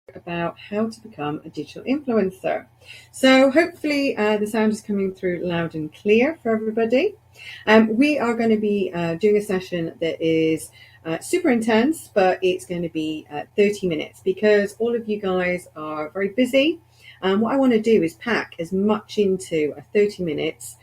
about how to become a digital influencer. So hopefully the sound is coming through loud and clear for everybody. We are going to be doing a session that is super intense, but it's going to be 30 minutes because all of you guys are very busy. What I want to do is pack as much into a 30 minutes.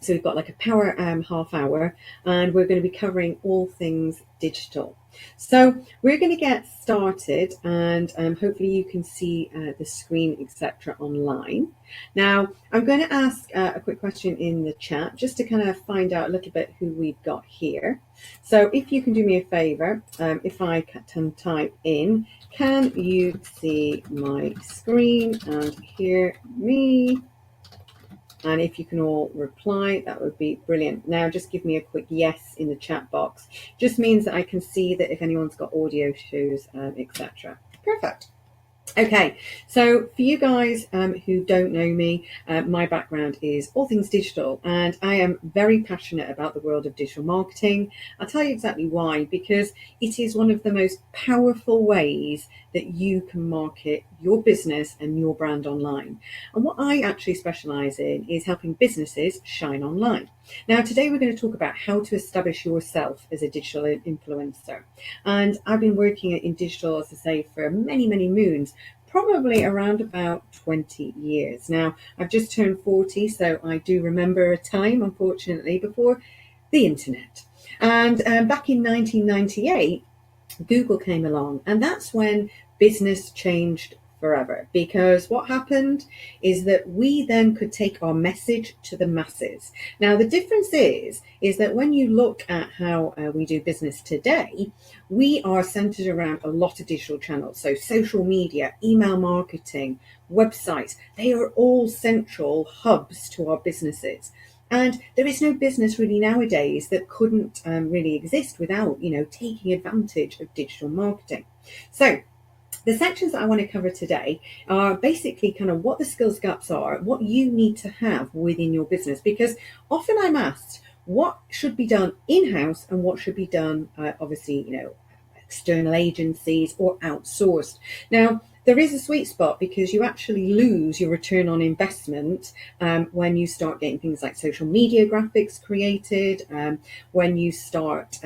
So we've got like a power half hour, and we're going to be covering all things digital. So we're going to get started, and hopefully you can see the screen, etc. online. Now, I'm going to ask a quick question in the chat just to kind of find out a little bit who we've got here. So if you can do me a favor, if I can type in, can you see my screen and hear me? And if you can all reply, that would be brilliant. Now, just give me a quick yes in the chat box. Just means that I can see that if anyone's got audio issues, etc. Perfect. Okay, so for you guys who don't know me, my background is all things digital, and I am very passionate about the world of digital marketing. I'll tell you exactly why, because it is one of the most powerful ways that you can market your business and your brand online. And what I actually specialize in is helping businesses shine online. Now, today we're going to talk about how to establish yourself as a digital influencer. And I've been working in digital, as I say, for many, many moons, probably around about 20 years. Now, I've just turned 40, so I do remember a time, unfortunately, before the internet. And back in 1998, Google came along, and that's when business changed forever, because what happened is that we then could take our message to the masses. Now, the difference is that when you look at how we do business today, we are centered around a lot of digital channels. So social media, email marketing, websites, they are all central hubs to our businesses. And there is no business really nowadays that couldn't really exist without, taking advantage of digital marketing. So the sections that I want to cover today are basically kind of what the skills gaps are, what you need to have within your business, because often I'm asked what should be done in-house and what should be done, obviously, external agencies or outsourced. Now, there is a sweet spot because you actually lose your return on investment when you start getting things like social media graphics created, when you start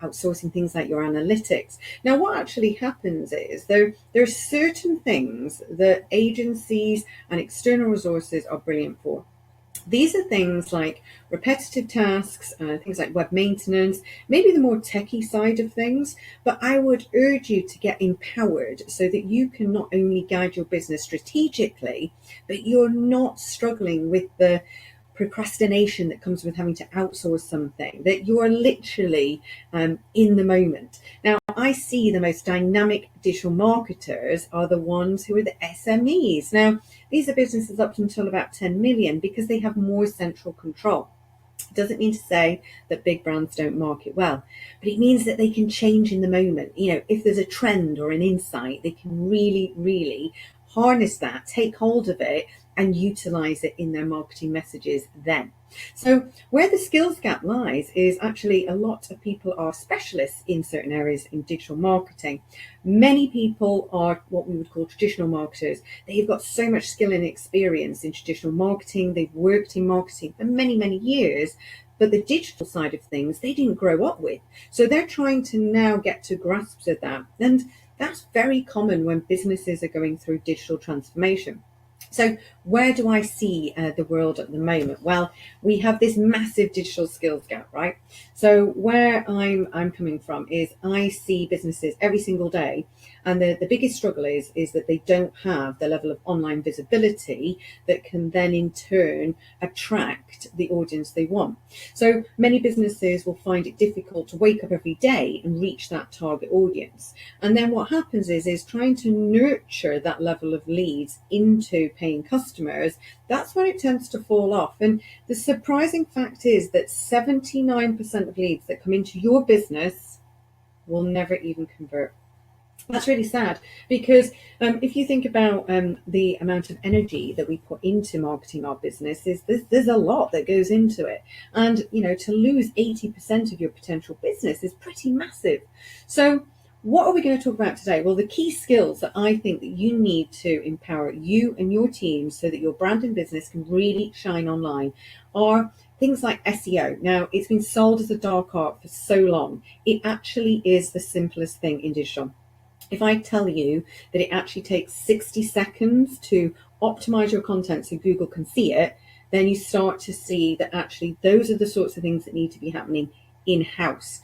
outsourcing things like your analytics. Now, what actually happens is there are certain things that agencies and external resources are brilliant for. These are things like repetitive tasks, things like web maintenance, maybe the more techie side of things, but I would urge you to get empowered so that you can not only guide your business strategically, but you're not struggling with the procrastination that comes with having to outsource something, that you are literally in the moment. Now, I see the most dynamic digital marketers are the ones who are the SMEs. Now, these are businesses up until about 10 million because they have more central control. It doesn't mean to say that big brands don't market well, but it means that they can change in the moment. If there's a trend or an insight, they can really, really harness that, take hold of it, and utilize it in their marketing messages then. So where the skills gap lies is actually a lot of people are specialists in certain areas in digital marketing. Many people are what we would call traditional marketers. They've got so much skill and experience in traditional marketing. They've worked in marketing for many, many years, but the digital side of things, they didn't grow up with. So they're trying to now get to grasps of that. And that's very common when businesses are going through digital transformation. So where do I see the world at the moment? Well, we have this massive digital skills gap, right? So where I'm coming from is I see businesses every single day, and the biggest struggle is that they don't have the level of online visibility that can then in turn attract the audience they want. So many businesses will find it difficult to wake up every day and reach that target audience. And then what happens is trying to nurture that level of leads into paying customers, that's where it tends to fall off. And the surprising fact is that 79% of leads that come into your business will never even convert. That's really sad because if you think about the amount of energy that we put into marketing our business, there's a lot that goes into it. And, to lose 80% of your potential business is pretty massive. So what are we going to talk about today? Well, the key skills that I think that you need to empower you and your team so that your brand and business can really shine online are things like SEO. Now, it's been sold as a dark art for so long. It actually is the simplest thing in digital. If I tell you that it actually takes 60 seconds to optimize your content so Google can see it, then you start to see that actually those are the sorts of things that need to be happening in-house.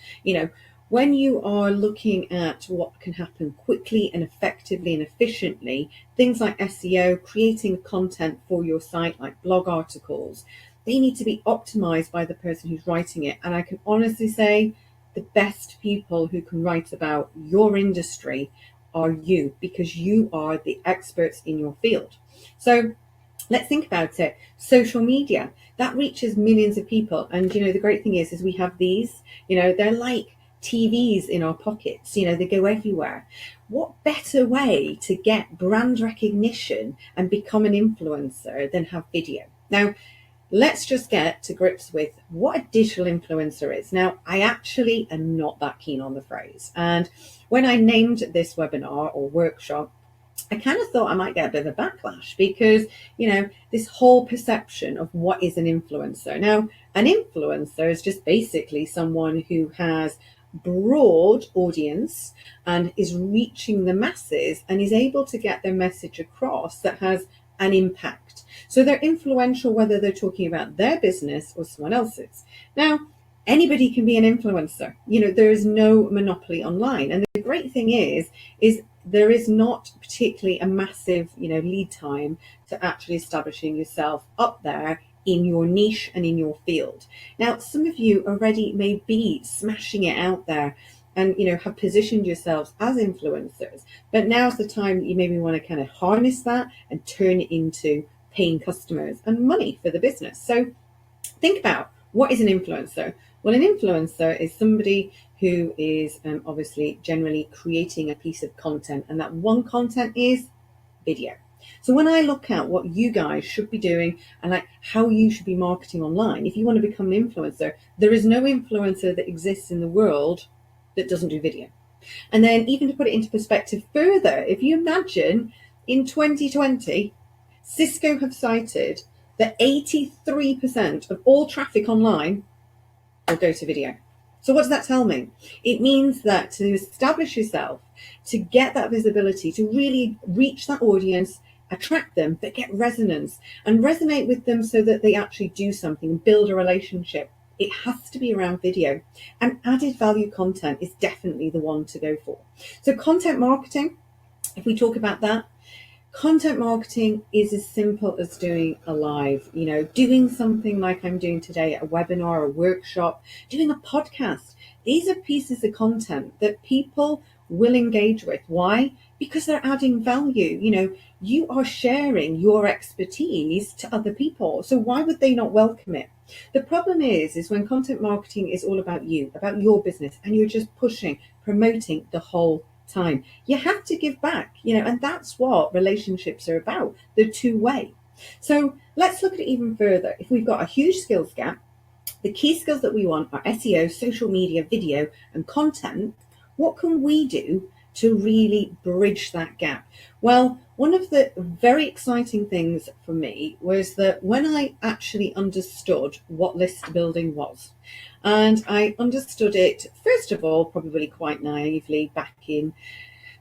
When you are looking at what can happen quickly and effectively and efficiently, things like SEO, creating content for your site, like blog articles, they need to be optimized by the person who's writing it. And I can honestly say the best people who can write about your industry are you, because you are the experts in your field. So let's think about it. Social media, that reaches millions of people. And, the great thing is we have these, they're like TVs in our pockets, they go everywhere. What better way to get brand recognition and become an influencer than have video? Now, let's just get to grips with what a digital influencer is. Now, I actually am not that keen on the phrase. And when I named this webinar or workshop, I kind of thought I might get a bit of a backlash because, this whole perception of what is an influencer. Now, an influencer is just basically someone who has broad audience and is reaching the masses and is able to get their message across that has an impact. So they're influential whether they're talking about their business or someone else's. Now, anybody can be an influencer. There is no monopoly online. And the great thing is there is not particularly a massive, lead time to actually establishing yourself up there in your niche and in your field. Now, some of you already may be smashing it out there and, have positioned yourselves as influencers, but now's the time that you maybe want to kind of harness that and turn it into paying customers and money for the business. So think about, what is an influencer? Well, an influencer is somebody who is obviously generally creating a piece of content, and that one content is video. So when I look at what you guys should be doing and like how you should be marketing online, if you want to become an influencer, there is no influencer that exists in the world that doesn't do video. And then even to put it into perspective further, if you imagine in 2020, Cisco have cited that 83% of all traffic online will go to video. So what does that tell me? It means that to establish yourself, to get that visibility, to really reach that audience, attract them, but get resonance and resonate with them so that they actually do something and build a relationship, it has to be around video. And added value content is definitely the one to go for. So content marketing, if we talk about that, content marketing is as simple as doing a live, doing something like I'm doing today, a webinar, a workshop, doing a podcast. These are pieces of content that people will engage with. Why? Because they're adding value. You are sharing your expertise to other people. So why would they not welcome it? The problem is when content marketing is all about you, about your business, and you're just pushing, promoting the whole time. You have to give back, and that's what relationships are about. They're two-way. So let's look at it even further. If we've got a huge skills gap, the key skills that we want are SEO, social media, video, and content. What can we do to really bridge that gap? Well, one of the very exciting things for me was that when I actually understood what list building was, and I understood it, first of all, probably quite naively back in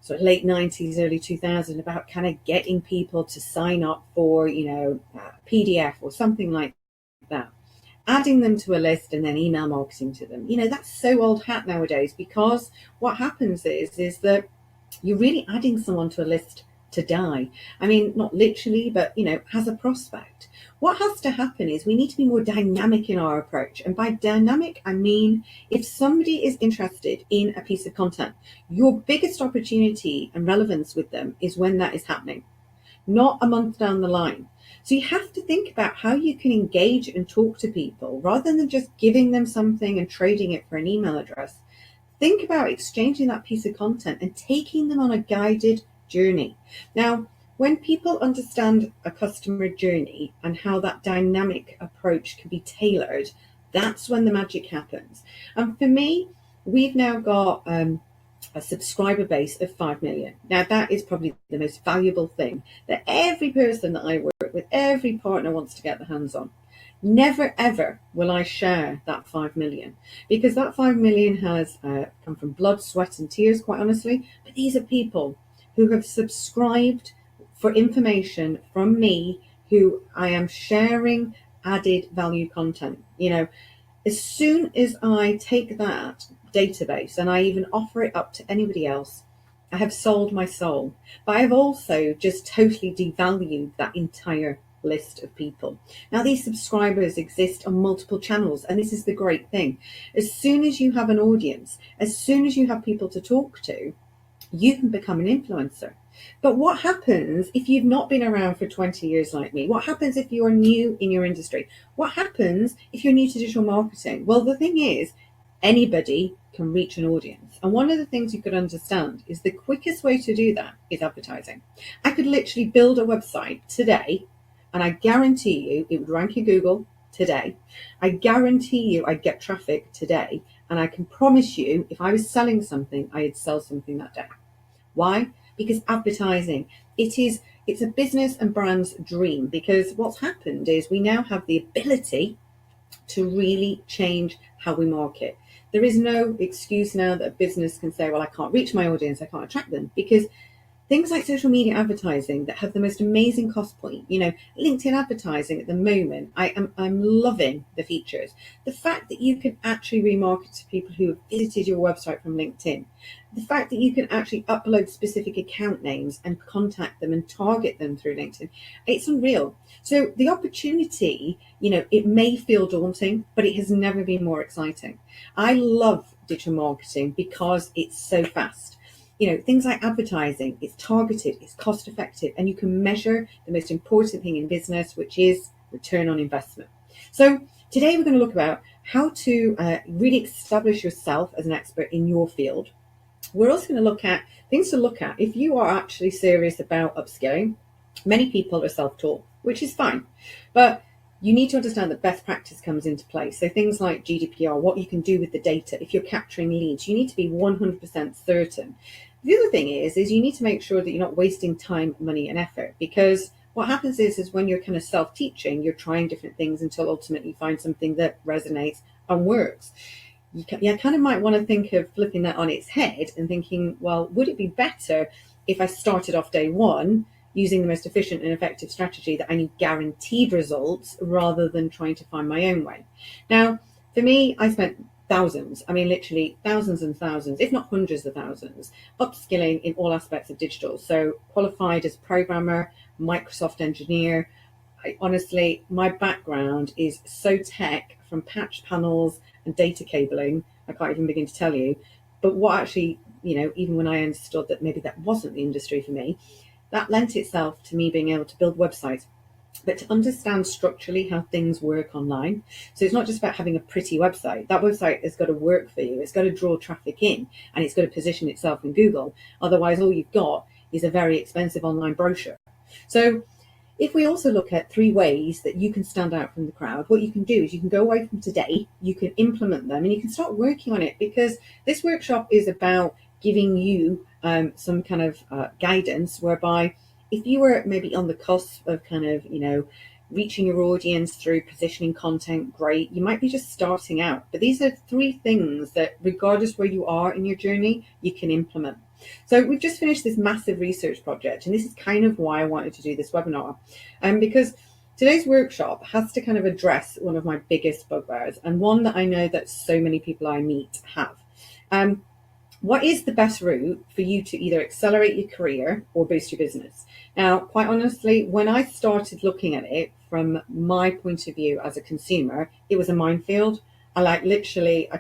sort of late 90s, early 2000, about kind of getting people to sign up for, a PDF or something like that, adding them to a list and then email marketing to them. That's so old hat nowadays, because what happens is that you're really adding someone to a list to die. I mean, not literally, but, as a prospect. What has to happen is we need to be more dynamic in our approach. And by dynamic, I mean, if somebody is interested in a piece of content, your biggest opportunity and relevance with them is when that is happening, not a month down the line. So you have to think about how you can engage and talk to people rather than just giving them something and trading it for an email address. Think about exchanging that piece of content and taking them on a guided journey. Now, when people understand a customer journey and how that dynamic approach can be tailored, that's when the magic happens. And for me, we've now got a subscriber base of 5 million. Now, that is probably the most valuable thing that every person that I work with, every partner wants to get their hands on. Never ever will I share that 5 million, because that 5 million has come from blood, sweat, and tears, quite honestly. But these are people who have subscribed for information from me, who I am sharing added value content. As soon as I take that database and I even offer it up to anybody else, I have sold my soul. But I have also just totally devalued that entire list of people. Now, these subscribers exist on multiple channels, and this is the great thing. As soon as you have an audience, as soon as you have people to talk to, you can become an influencer. But what happens if you've not been around for 20 years like me? What happens if you're new in your industry? What happens if you're new to digital marketing? Well, the thing is, anybody can reach an audience. And one of the things you've got to understand is the quickest way to do that is advertising. I could literally build a website today, and I guarantee you it would rank in Google today. I guarantee you I'd get traffic today. And I can promise you, if I was selling something, I'd sell something that day. Why? Because advertising, it's a business and brand's dream, because what's happened is we now have the ability to really change how we market. There is no excuse now that a business can say, well, I can't reach my audience, I can't attract them, because things like social media advertising that have the most amazing cost point, LinkedIn advertising at the moment, I'm loving the features. The fact that you can actually remarket to people who have visited your website from LinkedIn, the fact that you can actually upload specific account names and contact them and target them through LinkedIn, it's unreal. So the opportunity, it may feel daunting, but it has never been more exciting. I love digital marketing because it's so fast. Things like advertising, it's targeted, it's cost effective, and you can measure the most important thing in business, which is return on investment. So today we're going to look about how to really establish yourself as an expert in your field. We're also going to look at things to look at if you are actually serious about upskilling. Many people are self-taught, which is fine, but you need to understand that best practice comes into play. So things like GDPR, what you can do with the data, if you're capturing leads, you need to be 100% certain. The other thing is you need to make sure that you're not wasting time, money, and effort, because what happens is when you're kind of self-teaching, you're trying different things until ultimately you find something that resonates and works. You kind of might want to think of flipping that on its head and thinking, well, would it be better if I started off day one using the most efficient and effective strategy that I need guaranteed results, rather than trying to find my own way? Now, for me, I spent literally thousands and thousands, if not hundreds of thousands, upskilling in all aspects of digital. So qualified as programmer, Microsoft engineer. Honestly, my background is so tech, from patch panels and data cabling, I can't even begin to tell you. But what actually, even when I understood that maybe that wasn't the industry for me, that lent itself to me being able to build websites, but to understand structurally how things work online. So it's not just about having a pretty website. That website has got to work for you. It's got to draw traffic in, and it's got to position itself in Google. Otherwise, all you've got is a very expensive online brochure. So if we also look at 3 ways that you can stand out from the crowd, what you can do is you can go away from today, you can implement them, and you can start working on it, because this workshop is about giving you some kind of guidance, whereby if you were maybe on the cusp of kind of, reaching your audience through positioning content, great. You might be just starting out, but these are 3 things that, regardless where you are in your journey, you can implement. So we've just finished this massive research project, and this is kind of why I wanted to do this webinar, because today's workshop has to kind of address one of my biggest bugbears, and one that I know that so many people I meet have. What is the best route for you to either accelerate your career or boost your business? Now, quite honestly, when I started looking at it from my point of view as a consumer, it was a minefield. I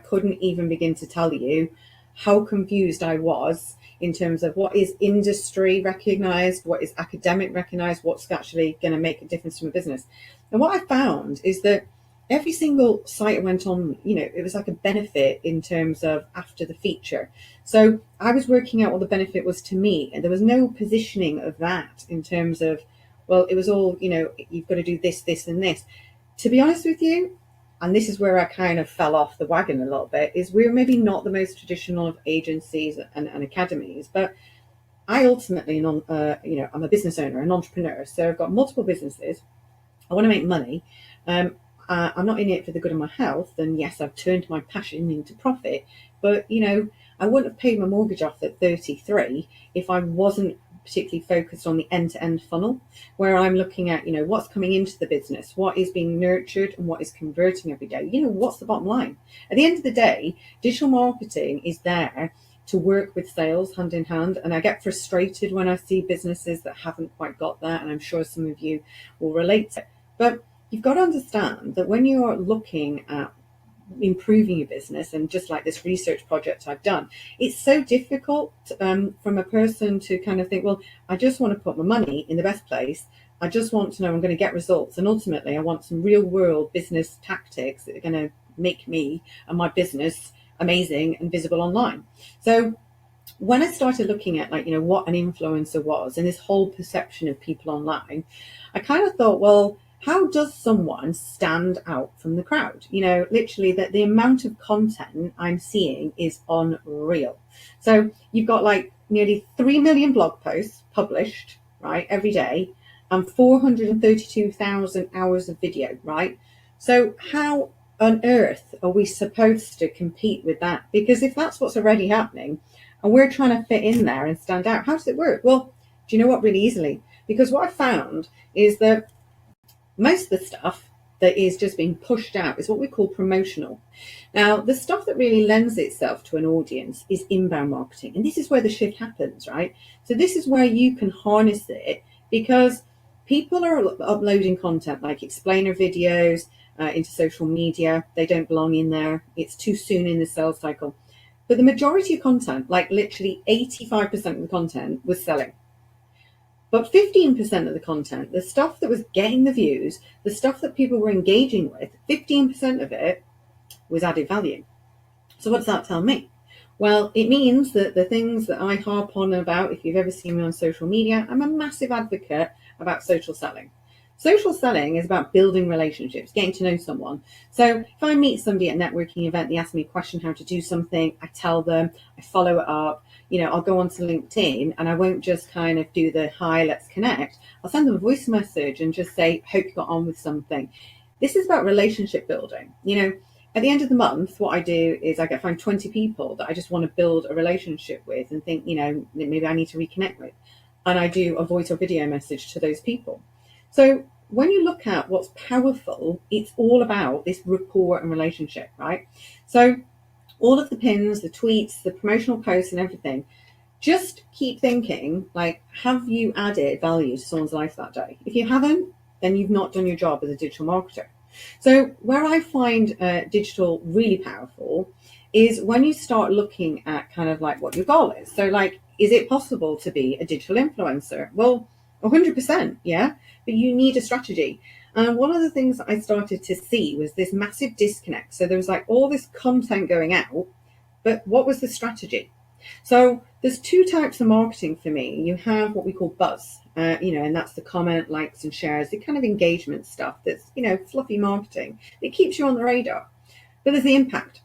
couldn't even begin to tell you how confused I was in terms of what is industry recognized, what is academic recognized, what's actually going to make a difference to my business. And what I found is that every single site I went on, it was like a benefit in terms of after the feature. So I was working out what the benefit was to me, and there was no positioning of that in terms of, well, it was all, you've got to do this, this, and this. To be honest with you, and this is where I kind of fell off the wagon a little bit, is we're maybe not the most traditional of agencies and academies, but I ultimately, I'm a business owner, an entrepreneur, so I've got multiple businesses. I want to make money. I'm not in it for the good of my health, and yes, I've turned my passion into profit, but I wouldn't have paid my mortgage off at 33 if I wasn't particularly focused on the end-to-end funnel, where I'm looking at, what's coming into the business, what is being nurtured and what is converting every day. What's the bottom line? At the end of the day, digital marketing is there to work with sales hand in hand. And I get frustrated when I see businesses that haven't quite got that. And I'm sure some of you will relate to it. But you've got to understand that when you're looking at improving your business, and just like this research project I've done, it's so difficult from a person to kind of think, well, I just want to put my money in the best place. I just want to know I'm going to get results. And ultimately, I want some real world business tactics that are going to make me and my business amazing and visible online. So when I started looking at what an influencer was and this whole perception of people online, I kind of thought, well, how does someone stand out from the crowd? Literally that the amount of content I'm seeing is unreal. So you've got nearly 3 million blog posts published, right, every day, and 432,000 hours of video, right? So how on earth are we supposed to compete with that? Because if that's what's already happening and we're trying to fit in there and stand out, how does it work? Well, do you know what? Really easily. Because what I found is that most of the stuff that is just being pushed out is what we call promotional. Now, the stuff that really lends itself to an audience is inbound marketing. And this is where the shift happens, right? So this is where you can harness it, because people are uploading content like explainer videos into social media. They don't belong in there. It's too soon in the sales cycle. But the majority of content, like literally 85% of the content, was selling. But 15% of the content, the stuff that was getting the views, the stuff that people were engaging with, 15% of it was added value. So what does that tell me? Well, it means that the things that I harp on about, if you've ever seen me on social media, I'm a massive advocate about social selling. Social selling is about building relationships, getting to know someone. So if I meet somebody at a networking event, they ask me a question, how to do something, I tell them, I follow it up. I'll go onto LinkedIn and I won't just kind of do the hi, let's connect. I'll send them a voice message and just say, hope you got on with something. This is about relationship building. At the end of the month, what I do is I find 20 people that I just want to build a relationship with and think, maybe I need to reconnect with. And I do a voice or video message to those people. So when you look at what's powerful, it's all about this rapport and relationship, right? So all of the pins, the tweets, the promotional posts and everything, just keep thinking, have you added value to someone's life that day? If you haven't, then you've not done your job as a digital marketer. So where I find digital really powerful is when you start looking at kind of what your goal is. So is it possible to be a digital influencer? Well, 100%, yeah, but you need a strategy. And one of the things that I started to see was this massive disconnect. So there was all this content going out, but what was the strategy? So there's two types of marketing for me. You have what we call buzz, and that's the comment, likes and shares, the kind of engagement stuff that's, fluffy marketing. It keeps you on the radar. But there's the impact.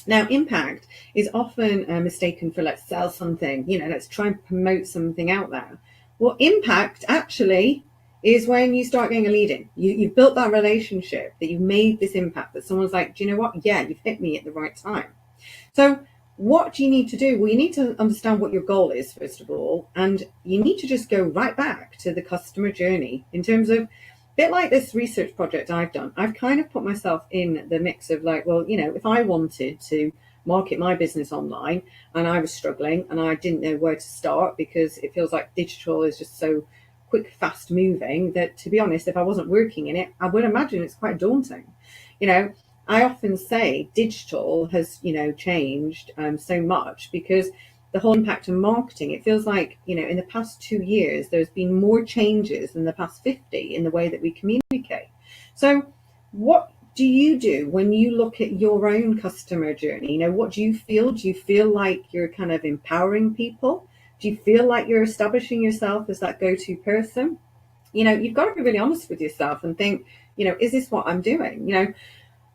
Now, impact is often mistaken for let's sell something, let's try and promote something out there. Well, impact actually is when you start getting a lead in. You've built that relationship, that you've made this impact, that someone's like, do you know what? Yeah, you've hit me at the right time. So what do you need to do? Well, you need to understand what your goal is, first of all, and you need to just go right back to the customer journey in terms of, a bit like this research project I've done. I've kind of put myself in the mix of if I wanted to market my business online and I was struggling and I didn't know where to start, because it feels like digital is just so quick, fast moving that, to be honest, if I wasn't working in it, I would imagine it's quite daunting. I often say digital has, changed so much, because the whole impact of marketing, it feels like, in the past 2 years, there's been more changes than the past 50 in the way that we communicate. So what do you do when you look at your own customer journey? What do you feel? Do you feel like you're kind of empowering people? Do you feel like you're establishing yourself as that go-to person? You've got to be really honest with yourself and think, is this what I'm doing?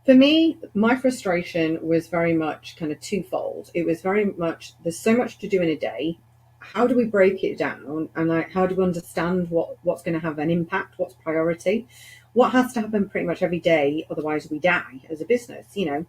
For me, my frustration was very much kind of twofold. It was very much, there's so much to do in a day. How do we break it down? And like, how do we understand what's going to have an impact? What's priority? What has to happen pretty much every day? Otherwise we die as a business, you know.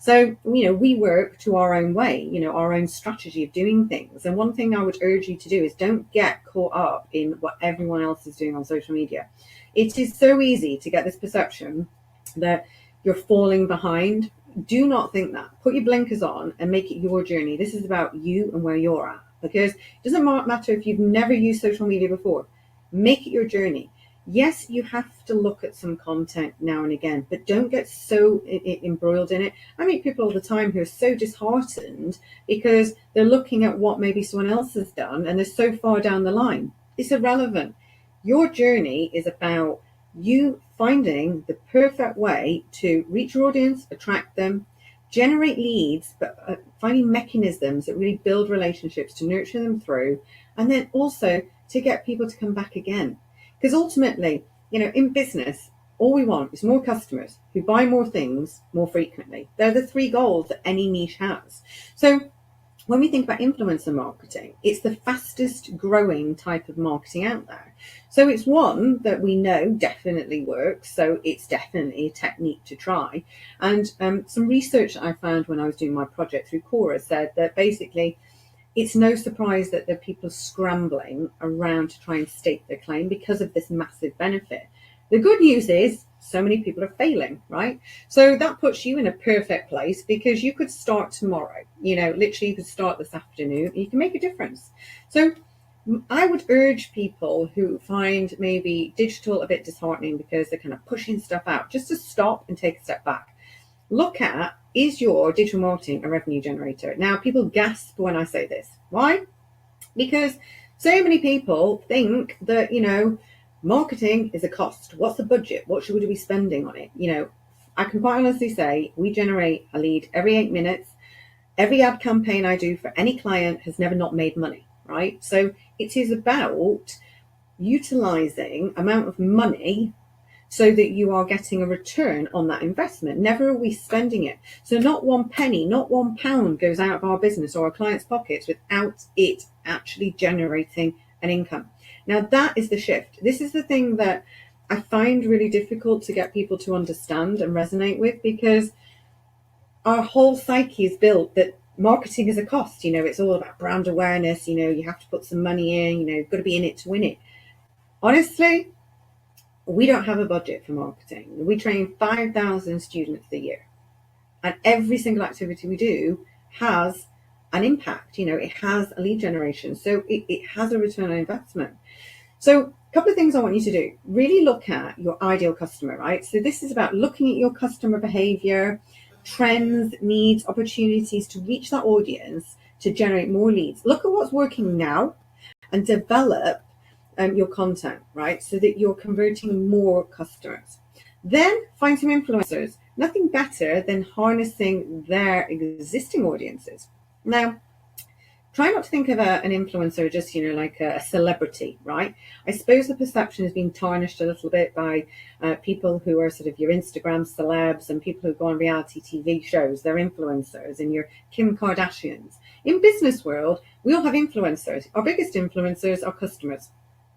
So, you know, we work to our own way, you know, our own strategy of doing things. And one thing I would urge you to do is don't get caught up in what everyone else is doing on social media. It is so easy to get this perception that you're falling behind. Do not think that. Put your blinkers on and make it your journey. This is about you and where you're at, because it doesn't matter if you've never used social media before. Make it your journey. Yes, you have to look at some content now and again, but don't get so embroiled in it. I meet people all the time who are so disheartened because they're looking at what maybe someone else has done and they're so far down the line. It's irrelevant. Your journey is about you finding the perfect way to reach your audience, attract them, generate leads, but finding mechanisms that really build relationships to nurture them through, and then also to get people to come back again. Because ultimately, you know, in business, all we want is more customers who buy more things more frequently. They're the three goals that any niche has. So when we think about influencer marketing, it's the fastest growing type of marketing out there. So it's one that we know definitely works. So it's definitely a technique to try. And some research that I found when I was doing my project through Cora said that basically it's no surprise that there are people scrambling around to try and stake their claim because of this massive benefit. The good news is so many people are failing, right? So that puts you in a perfect place because you could start tomorrow. You know, literally you could start this afternoon and you can make a difference. So I would urge people who find maybe digital a bit disheartening because they're kind of pushing stuff out, just to stop and take a step back. Look at, is your digital marketing a revenue generator? Now, people gasp when I say this. Why? Because so many people think that, you know, marketing is a cost. What's the budget? What should we be spending on it? You know, I can quite honestly say we generate a lead every 8 minutes. Every ad campaign I do for any client has never not made money, right? So it is about utilizing amount of money so that you are getting a return on that investment. Never are we spending it. So not one penny, not £1 goes out of our business or our clients' pockets without it actually generating an income. Now that is the shift. This is the thing that I find really difficult to get people to understand and resonate with, because our whole psyche is built that marketing is a cost. You know, it's all about brand awareness. You know, you have to put some money in, you know, you've got to be in it to win it. Honestly, we don't have a budget for marketing. We train 5,000 students a year, and every single activity we do has an impact. You know, it has a lead generation, so it has a return on investment. So a couple of things I want you to do. Really look at your ideal customer, right? So this is about looking at your customer behavior, trends, needs, opportunities to reach that audience to generate more leads. Look at what's working now and develop your content, right? So that you're converting more customers. Then find some influencers. Nothing better than harnessing their existing audiences. Now, try not to think of an influencer just, you know, like a celebrity, right? I suppose the perception has been tarnished a little bit by people who are sort of your Instagram celebs and people who go on reality TV shows. They're influencers, and your Kim Kardashians. In business world, we all have influencers. Our biggest influencers are customers.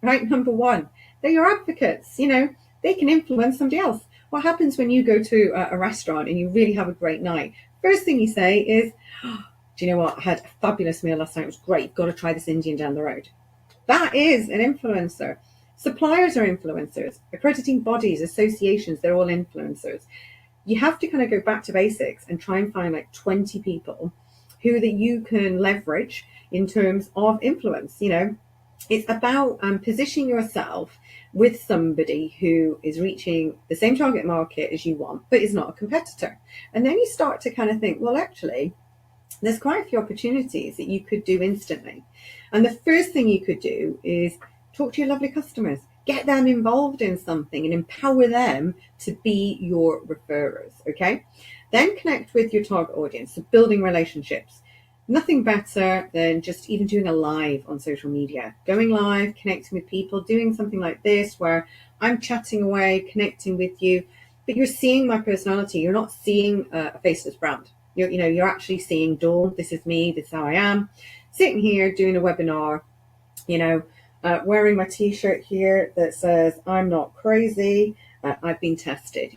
Right, number one, they're your advocates. You know, they can influence somebody else. What happens when you go to a restaurant and you really have a great night? First thing you say is, oh, do you know what? I had a fabulous meal last night. It was great. You've got to try this Indian down the road. That is an influencer. Suppliers are influencers. Accrediting bodies, associations, they're all influencers. You have to kind of go back to basics and try and find like 20 people who that you can leverage in terms of influence. You know, it's about positioning yourself with somebody who is reaching the same target market as you want, but is not a competitor. And then you start to kind of think, well, actually, there's quite a few opportunities that you could do instantly. And the first thing you could do is talk to your lovely customers, get them involved in something and empower them to be your referrers, okay? Then connect with your target audience, so building relationships. Nothing better than just even doing a live on social media, going live, connecting with people, doing something like this where I'm chatting away, connecting with you. but you're seeing my personality. You're not seeing a faceless brand. You're actually seeing Dawn. This is me. This is how I am. Sitting here doing a webinar, wearing my t-shirt here that says, I'm not crazy. I've been tested.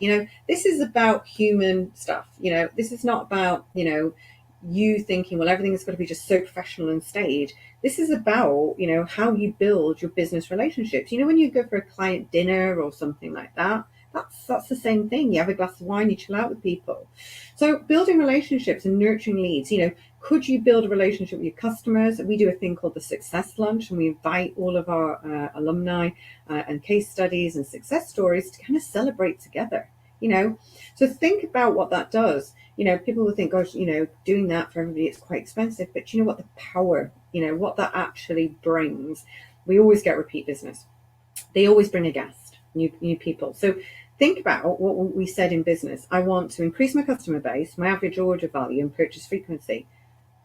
This is about human stuff. This is not about, you thinking, well, everything's got to be just so professional and staged. This is about, how you build your business relationships. When you go for a client dinner or something like that, that's the same thing. You have a glass of wine, you chill out with people. So building relationships and nurturing leads, could you build a relationship with your customers? We do a thing called the Success Lunch, and we invite all of our alumni and case studies and success stories to kind of celebrate together, So think about what that does. People will think, gosh, doing that for everybody, it's quite expensive. But what the power, what that actually brings. We always get repeat business. They always bring a guest, new people. So think about what we said in business. I want to increase my customer base, my average order value, and purchase frequency.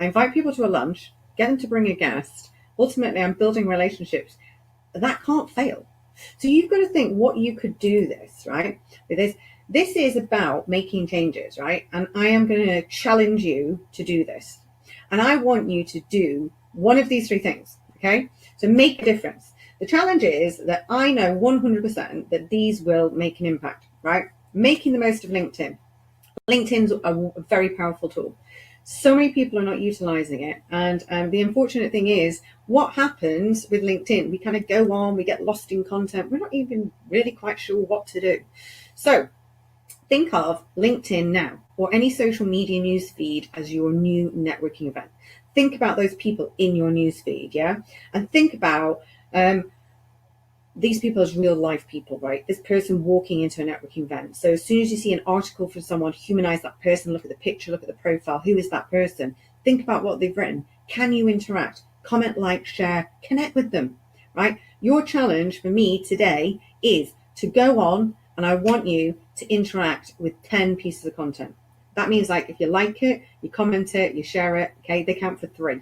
I invite people to a lunch, get them to bring a guest. Ultimately, I'm building relationships. That can't fail. So you've got to think what you could do this, right? With this. This is about making changes, right? And I am going to challenge you to do this. And I want you to do one of these three things, okay? So make a difference. The challenge is that I know 100% that these will make an impact, right? Making the most of LinkedIn. LinkedIn's a very powerful tool. So many people are not utilizing it. And the unfortunate thing is, what happens with LinkedIn? We kind of go on, we get lost in content. We're not even really quite sure what to do. So think of LinkedIn now, or any social media news feed, as your new networking event. Think about those people in your news feed, yeah? And think about these people as real life people, right? This person walking into a networking event. So as soon as you see an article from someone, humanize that person, look at the picture, look at the profile. Who is that person? Think about what they've written. Can you interact? Comment, like, share, connect with them, right? Your challenge for me today is to go on, and I want you to interact with 10 pieces of content. That means, like, if you like it, you comment it, you share it, okay, they count for 3.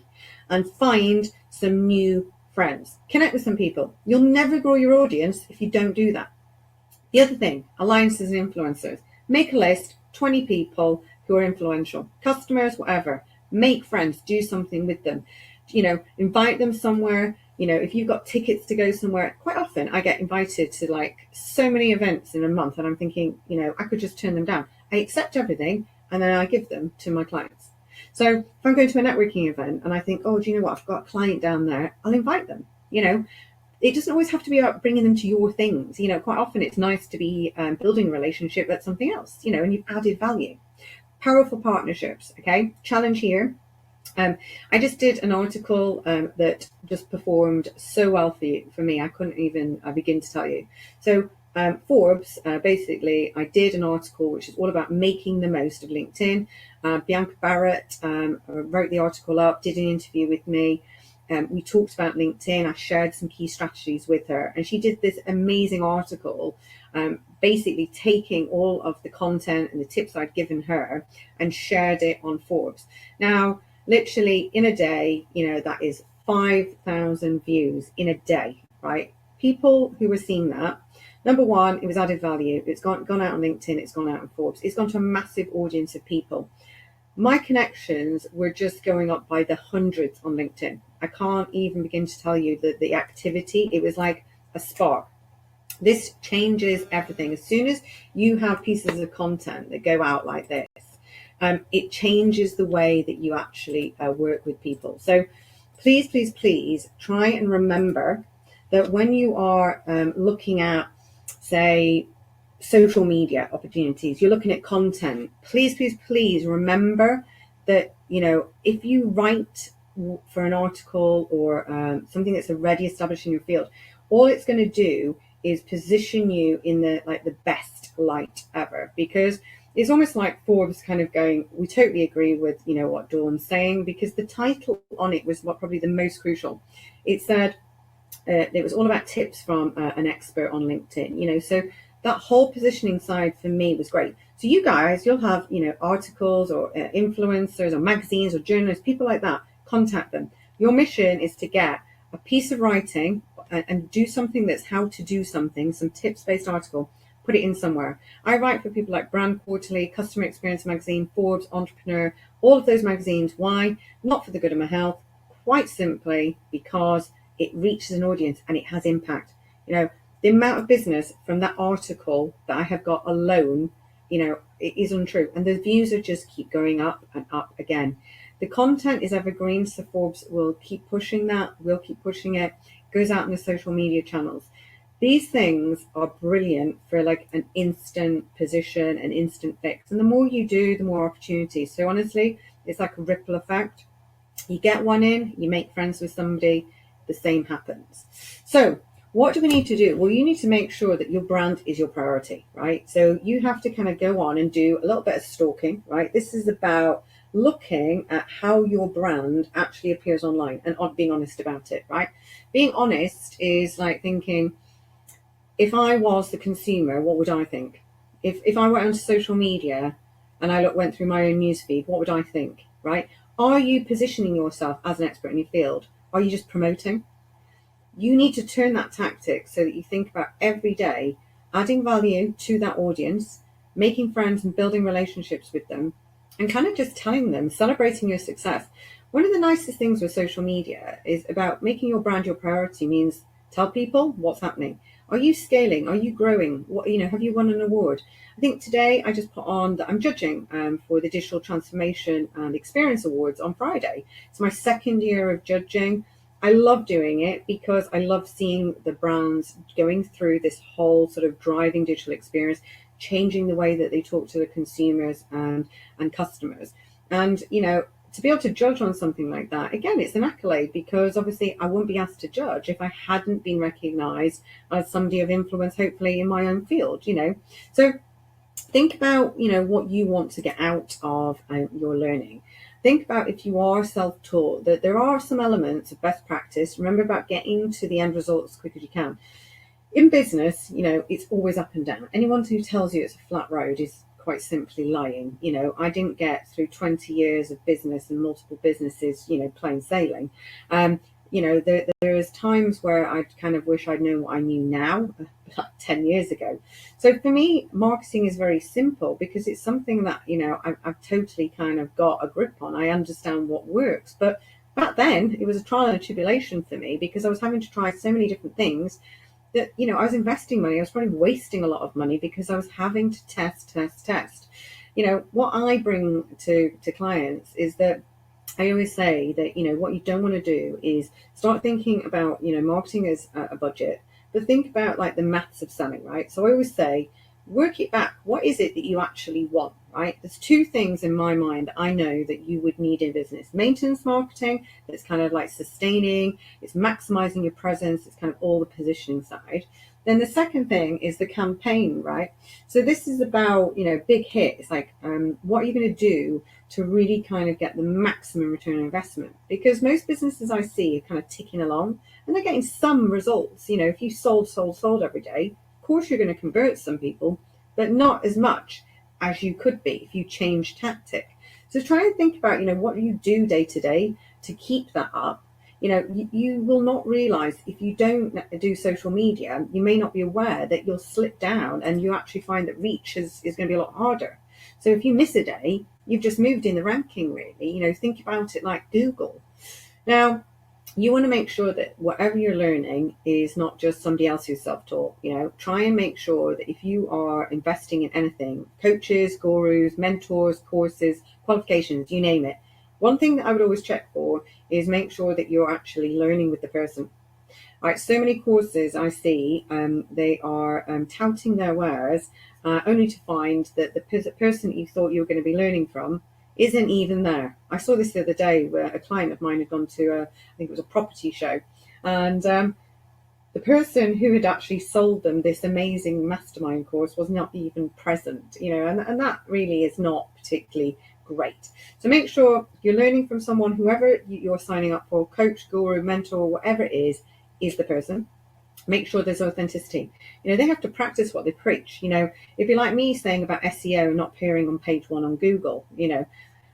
And find some new friends. Connect with some people. You'll never grow your audience if you don't do that. The other thing, alliances and influencers. Make a list, 20 people who are influential, customers, whatever. Make friends, do something with them. Invite them somewhere. If you've got tickets to go somewhere, quite often I get invited to like so many events in a month, and I'm thinking, I could just turn them down. I accept everything and then I give them to my clients. So if I'm going to a networking event and I think, oh, do you know what? I've got a client down there. I'll invite them. It doesn't always have to be about bringing them to your things. Quite often it's nice to be building a relationship at something else, and you've added value. Powerful partnerships. Okay. Challenge here. I just did an article that just performed so well for me. I couldn't even begin to tell you. So Forbes, basically, I did an article which is all about making the most of LinkedIn. Bianca Barrett wrote the article up, did an interview with me. We talked about LinkedIn. I shared some key strategies with her, and she did this amazing article, basically taking all of the content and the tips I'd given her and shared it on Forbes. Now, literally in a day, that is 5,000 views in a day, right? People who were seeing that. Number one, it was added value. It's gone out on LinkedIn. It's gone out on Forbes. It's gone to a massive audience of people. My connections were just going up by the hundreds on LinkedIn. I can't even begin to tell you that the activity, it was like a spark. This changes everything. As soon as you have pieces of content that go out like this, it changes the way that you actually work with people. So please, please, please try and remember that when you are looking at, say, social media opportunities, you're looking at content, please, please, please remember that, if you write for an article or something that's already established in your field, all it's going to do is position you in the best light ever, because it's almost like Forbes kind of going, we totally agree with, what Dawn's saying, because the title on it was probably the most crucial. It said, it was all about tips from an expert on LinkedIn, so that whole positioning side for me was great. So you guys, you'll have, articles or influencers or magazines or journalists, people like that, contact them. Your mission is to get a piece of writing and do something that's how to do something, some tips-based article, put it in somewhere. I write for people like Brand Quarterly, Customer Experience Magazine, Forbes, Entrepreneur, all of those magazines. Why? Not for the good of my health, quite simply because it reaches an audience and it has impact. The amount of business from that article that I have got alone, it is untrue. And the views are just keep going up and up again. The content is evergreen, so Forbes will keep pushing that, we'll keep pushing it, goes out in the social media channels. These things are brilliant for like an instant position, an instant fix. And the more you do, the more opportunities. So honestly, it's like a ripple effect. You get one in, you make friends with somebody, the same happens. So what do we need to do? Well, you need to make sure that your brand is your priority, right? So you have to kind of go on and do a little bit of stalking, right? This is about looking at how your brand actually appears online and being honest about it, right? Being honest is like thinking, if I was the consumer, what would I think? If I went onto social media and I went through my own newsfeed, what would I think, right? Are you positioning yourself as an expert in your field? Are you just promoting? You need to turn that tactic so that you think about every day adding value to that audience, making friends and building relationships with them, and kind of just telling them, celebrating your success. One of the nicest things with social media is about making your brand your priority means tell people what's happening. Are you scaling? Are you growing? What, have you won an award? I think today I just put on that I'm judging for the Digital Transformation and Experience Awards on Friday. It's my second year of judging. I love doing it because I love seeing the brands going through this whole sort of driving digital experience, changing the way that they talk to the consumers and customers. And, to be able to judge on something like that, again, it's an accolade because obviously I wouldn't be asked to judge if I hadn't been recognized as somebody of influence, hopefully in my own field, So think about, what you want to get out of your learning. Think about if you are self-taught, that there are some elements of best practice. Remember about getting to the end result as quick as you can. In business, it's always up and down. Anyone who tells you it's a flat road is quite simply lying. I didn't get through 20 years of business and multiple businesses, plain sailing. There is times where I kind of wish I'd known what I knew now, like 10 years ago. So for me, marketing is very simple because it's something that, I've totally kind of got a grip on. I understand what works. But back then, it was a trial and a tribulation for me because I was having to try so many different things that, I was investing money. I was probably wasting a lot of money because I was having to test. What I bring to clients is that I always say that, what you don't want to do is start thinking about, marketing as a budget, but think about like the maths of selling, right? So I always say, work it back. What is it that you actually want, right? There's two things in my mind I know that you would need in business. Maintenance marketing, that's kind of like sustaining, it's maximizing your presence, it's kind of all the positioning side. Then the second thing is the campaign, right? So this is about, big hit. It's like, what are you going to do to really kind of get the maximum return on investment? Because most businesses I see are kind of ticking along and they're getting some results. If you sold every day, of course you're going to convert some people, but not as much as you could be if you change tactic. So try and think about, what you do day to day to keep that up. You will not realize if you don't do social media, you may not be aware that you'll slip down and you actually find that reach is going to be a lot harder. So if you miss a day, you've just moved in the ranking, really. Think about it like Google. Now, you want to make sure that whatever you're learning is not just somebody else who's self-taught. Try and make sure that if you are investing in anything, coaches, gurus, mentors, courses, qualifications, you name it, one thing that I would always check for is make sure that you're actually learning with the person. All right, so many courses I see, they are touting their wares only to find that the person you thought you were going to be learning from isn't even there. I saw this the other day where a client of mine had gone to I think it was a property show, and the person who had actually sold them this amazing mastermind course was not even present, and that really is not particularly great. So make sure you're learning from someone, whoever you're signing up for, coach, guru, mentor, whatever it is the person. Make sure there's authenticity. They have to practice what they preach. It'd be like me saying about SEO not appearing on page 1 on Google.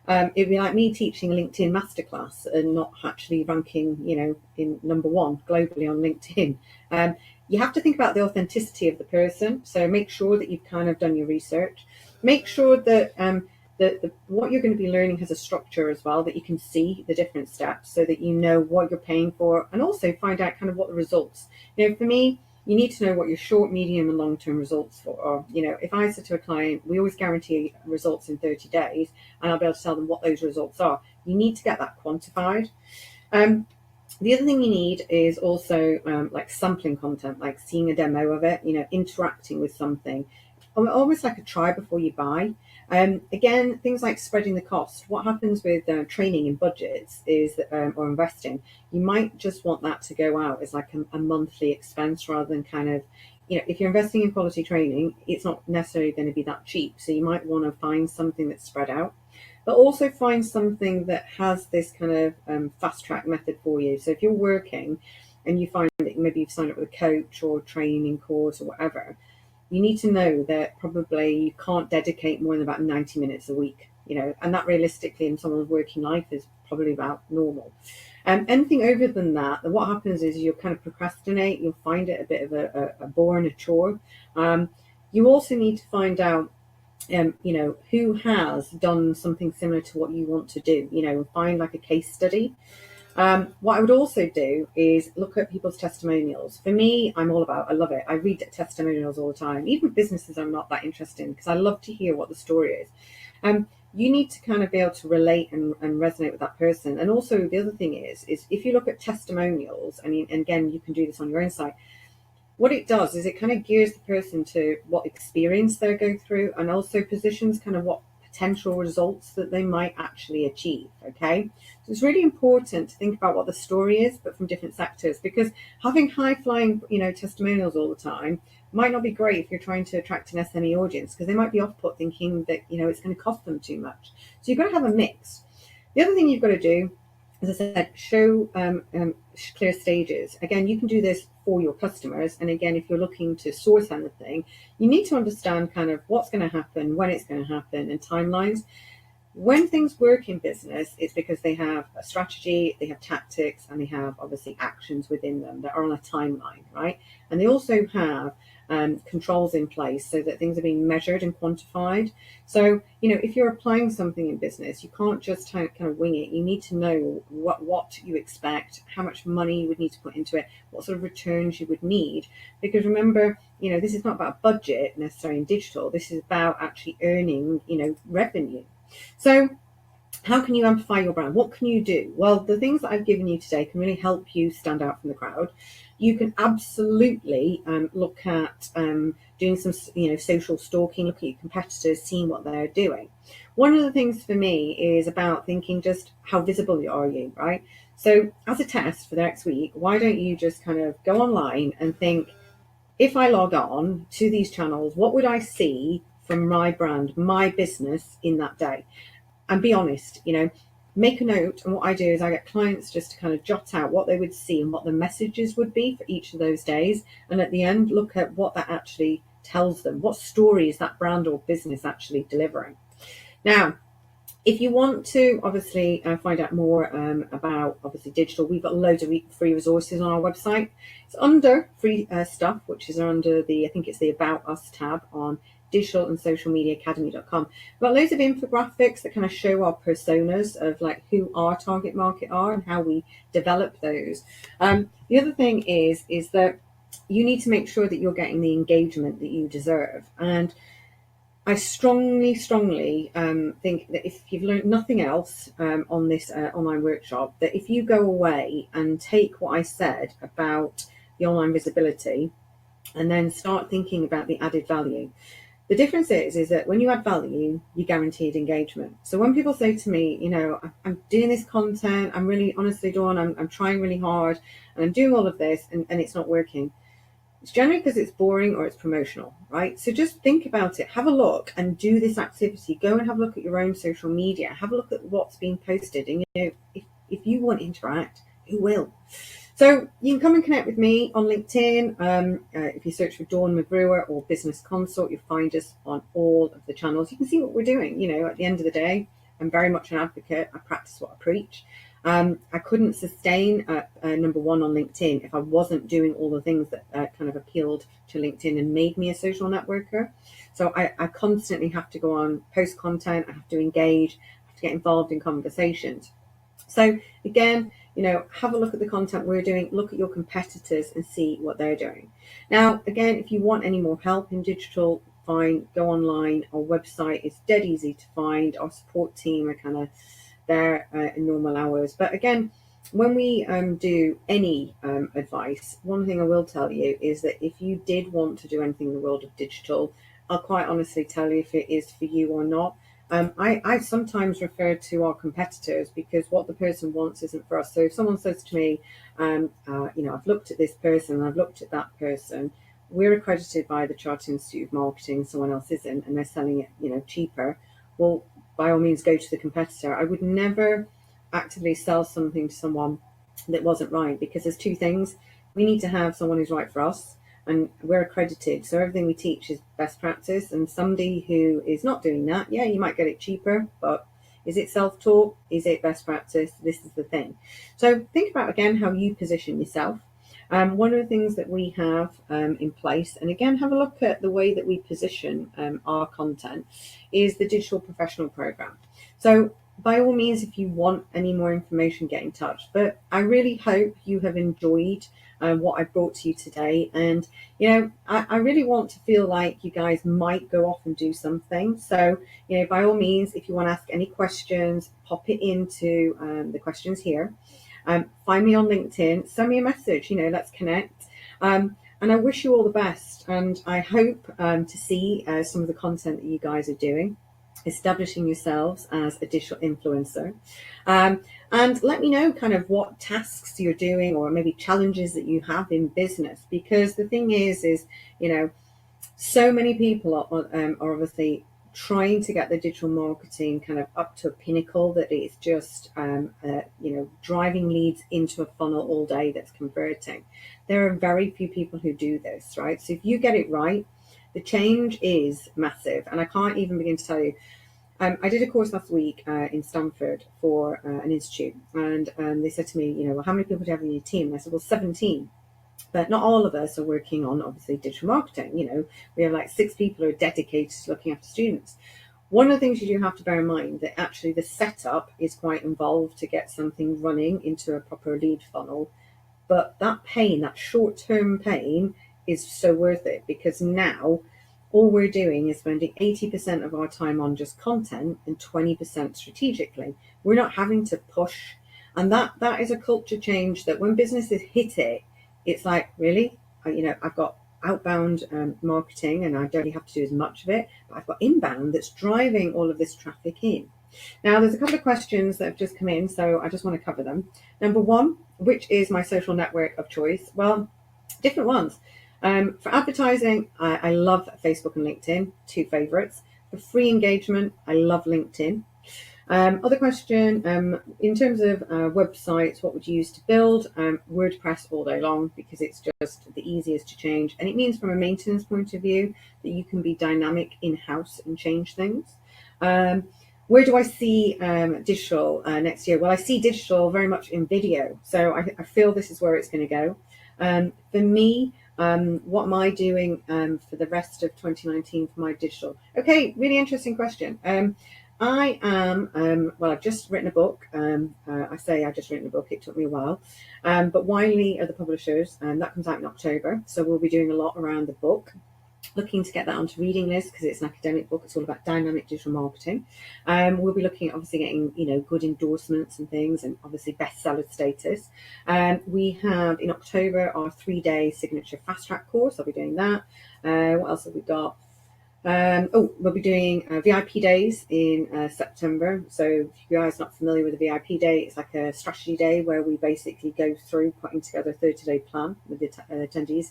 It'd be like me teaching a LinkedIn masterclass and not actually ranking, in number one globally on LinkedIn. You have to think about the authenticity of the person. So make sure that you've kind of done your research. Make sure that what you're going to be learning has a structure as well, that you can see the different steps so that you know what you're paying for, and also find out kind of what the results. For me, you need to know what your short, medium, and long-term results are. If I said to a client, we always guarantee results in 30 days, and I'll be able to tell them what those results are. You need to get that quantified. The other thing you need is also like sampling content, like seeing a demo of it, interacting with something, almost like a try before you buy. Again, things like spreading the cost. What happens with training in budgets is that, or investing, you might just want that to go out as like a monthly expense rather than kind of, if you're investing in quality training, it's not necessarily going to be that cheap. So you might want to find something that's spread out, but also find something that has this kind of fast track method for you. So if you're working and you find that maybe you've signed up with a coach or training course or whatever, you need to know that probably you can't dedicate more than about 90 minutes a week, and that realistically in someone's working life is probably about normal. Anything over than that, what happens is you'll kind of procrastinate, you'll find it a bit of a bore and a chore. You also need to find out who has done something similar to what you want to do, find like a case study. What I would also do is look at people's testimonials. For me, I love it. I read testimonials all the time. Even businesses I'm not that interested in, because I love to hear what the story is. You need to kind of be able to relate and resonate with that person. And also the other thing is if you look at testimonials, and again, you can do this on your own site, what it does is it kind of gears the person to what experience they're going through, and also positions kind of what potential results that they might actually achieve. Okay, so it's really important to think about what the story is, but from different sectors, because having high flying testimonials all the time might not be great if you're trying to attract an SME audience, because they might be off put thinking that it's going to cost them too much. So you've got to have a mix. The other thing you've got to do, as I said, show clear stages. Again, you can do this for your customers. And again, if you're looking to source anything, you need to understand kind of what's going to happen, when it's going to happen, and timelines. When things work in business, it's because they have a strategy, they have tactics, and they have obviously actions within them that are on a timeline, right? And they also have controls in place so that things are being measured and quantified. So, if you're applying something in business, you can't just kind of wing it. You need to know what you expect, how much money you would need to put into it, what sort of returns you would need. Because remember, this is not about budget necessarily in digital. This is about actually earning, revenue. So how can you amplify your brand? What can you do? Well, the things that I've given you today can really help you stand out from the crowd. You can absolutely look at doing some, social stalking, look at your competitors, seeing what they're doing. One of the things for me is about thinking just how visible are you, right? So as a test for the next week, why don't you just kind of go online and think, if I log on to these channels, what would I see from my brand, my business in that day? And be honest, make a note. And what I do is I get clients just to kind of jot out what they would see and what the messages would be for each of those days. And at the end, look at what that actually tells them. What story is that brand or business actually delivering? Now, if you want to obviously find out more about obviously digital, we've got loads of free resources on our website. It's under free stuff, which is under I think it's the About Us tab on digital and social media academy.com. We've got loads of infographics that kind of show our personas of like who our target market are and how we develop those. The other thing is that you need to make sure that you're getting the engagement that you deserve. And I strongly think that if you've learned nothing else on this online workshop, that if you go away and take what I said about the online visibility and then start thinking about the added value. The difference is that when you add value, you guaranteed engagement. So when people say to me, I'm doing this content, I'm really, honestly, Dawn, I'm trying really hard and I'm doing all of this and it's not working. It's generally because it's boring or it's promotional, right? So just think about it, have a look and do this activity. Go and have a look at your own social media, have a look at what's being posted. And, if you want to interact, you will. So you can come and connect with me on LinkedIn. If you search for Dawn McGrewer or Business Consort, you'll find us on all of the channels. You can see what we're doing. At the end of the day, I'm very much an advocate. I practice what I preach. I couldn't sustain number one on LinkedIn if I wasn't doing all the things that kind of appealed to LinkedIn and made me a social networker. So I constantly have to go on, post content, I have to engage, I have to get involved in conversations. So again, have a look at the content we're doing, look at your competitors and see what they're doing. Now, again, if you want any more help in digital, fine, go online. Our website is dead easy to find. Our support team are kind of there in normal hours. But again, when we do any advice, one thing I will tell you is that if you did want to do anything in the world of digital, I'll quite honestly tell you if it is for you or not. I sometimes refer to our competitors because what the person wants isn't for us. So if someone says to me, I've looked at this person and I've looked at that person, we're accredited by the Chartered Institute of Marketing, someone else isn't, and they're selling it, cheaper. Well, by all means, go to the competitor. I would never actively sell something to someone that wasn't right, because there's two things. We need to have someone who's right for us, and we're accredited, so everything we teach is best practice. And somebody who is not doing that, yeah, you might get it cheaper, but is it self-taught? Is it best practice? This is the thing. So think about again how you position yourself. One of the things that we have in place, and again, have a look at the way that we position our content, is the Digital Professional Program. So by all means, if you want any more information, get in touch. But I really hope you have enjoyed what I brought to you today. And, I really want to feel like you guys might go off and do something. So, by all means, if you want to ask any questions, pop it into the questions here. Find me on LinkedIn, send me a message, let's connect. And I wish you all the best. And I hope to see some of the content that you guys are doing, establishing yourselves as a digital influencer. And let me know kind of what tasks you're doing or maybe challenges that you have in business. Because the thing is, so many people are obviously trying to get the digital marketing kind of up to a pinnacle that it's just, driving leads into a funnel all day that's converting. There are very few people who do this, right? So if you get it right, the change is massive. And I can't even begin to tell you. I did a course last week in Stanford for an institute, and they said to me, well, how many people do you have in your team? And I said, well, 17. But not all of us are working on, obviously, digital marketing. We have like 6 people who are dedicated to looking after students. One of the things you do have to bear in mind that actually the setup is quite involved to get something running into a proper lead funnel. But that pain, that short-term pain, is so worth it, because now all we're doing is spending 80% of our time on just content and 20% strategically. We're not having to push. And that is a culture change that when businesses hit it, it's like, really? I've got outbound marketing and I don't really have to do as much of it, but I've got inbound that's driving all of this traffic in. Now, there's a couple of questions that have just come in, so I just want to cover them. Number one, which is my social network of choice? Well, different ones. For advertising, I love Facebook and LinkedIn, 2 favorites. For free engagement, I love LinkedIn. Other question, in terms of websites, what would you use to build? WordPress all day long, because it's just the easiest to change. And it means from a maintenance point of view that you can be dynamic in-house and change things. Where do I see digital next year? Well, I see digital very much in video. So I feel this is where it's going to go. For me, what am I doing for the rest of 2019 for my digital? Okay, really interesting question. I am, I've just written a book. I say I've just written a book, it took me a while. But Wiley are the publishers, and that comes out in October. So we'll be doing a lot around the book, looking to get that onto reading list because it's an academic book. It's all about dynamic digital marketing. We'll be looking at obviously getting, good endorsements and things, and obviously bestseller status. We have in October our 3-day signature fast track course. I'll be doing that. What else have we got? We'll be doing VIP days in September. So if you guys are not familiar with a VIP day, it's like a strategy day where we basically go through putting together a 30-day plan with the attendees.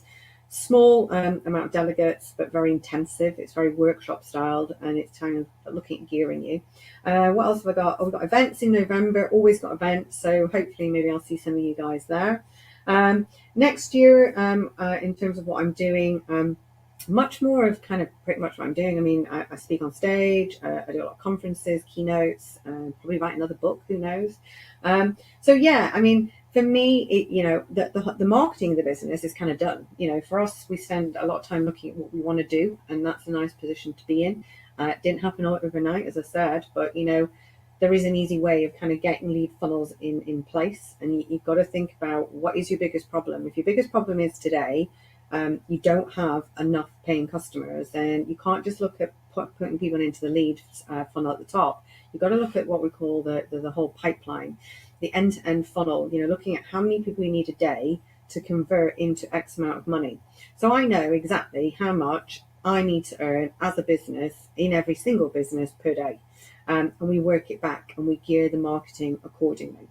Small amount of delegates, but very intensive. It's very workshop styled, and it's kind of looking at gearing you. What else have I got? We've got events in November, always got events. So hopefully maybe I'll see some of you guys there. Next year, in terms of what I'm doing, much more of kind of pretty much what I'm doing. I mean, I speak on stage, I do a lot of conferences, keynotes, probably write another book, who knows. So yeah, I mean, for me, the marketing of the business is kind of done. For us, we spend a lot of time looking at what we want to do, and that's a nice position to be in. It didn't happen overnight, as I said, but there is an easy way of kind of getting lead funnels in place, and you've got to think about what is your biggest problem. If your biggest problem is today, you don't have enough paying customers, then you can't just look at putting people into the lead funnel at the top. You've got to look at what we call the whole pipeline, the end-to-end funnel, looking at how many people you need a day to convert into X amount of money. So I know exactly how much I need to earn as a business in every single business per day. And we work it back and we gear the marketing accordingly.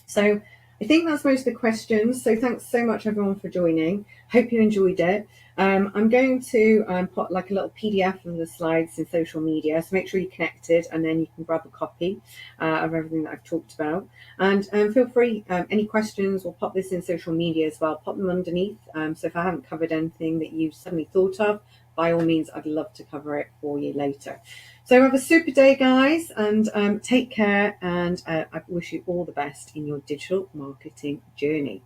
So I think that's most of the questions. So thanks so much, everyone, for joining. Hope you enjoyed it. I'm going to put like a little PDF of the slides in social media, so make sure you're connected, and then you can grab a copy of everything that I've talked about. And feel free, any questions, we'll pop this in social media as well, pop them underneath. So if I haven't covered anything that you suddenly thought of, by all means, I'd love to cover it for you later. So have a super day, guys, and take care, and I wish you all the best in your digital marketing journey.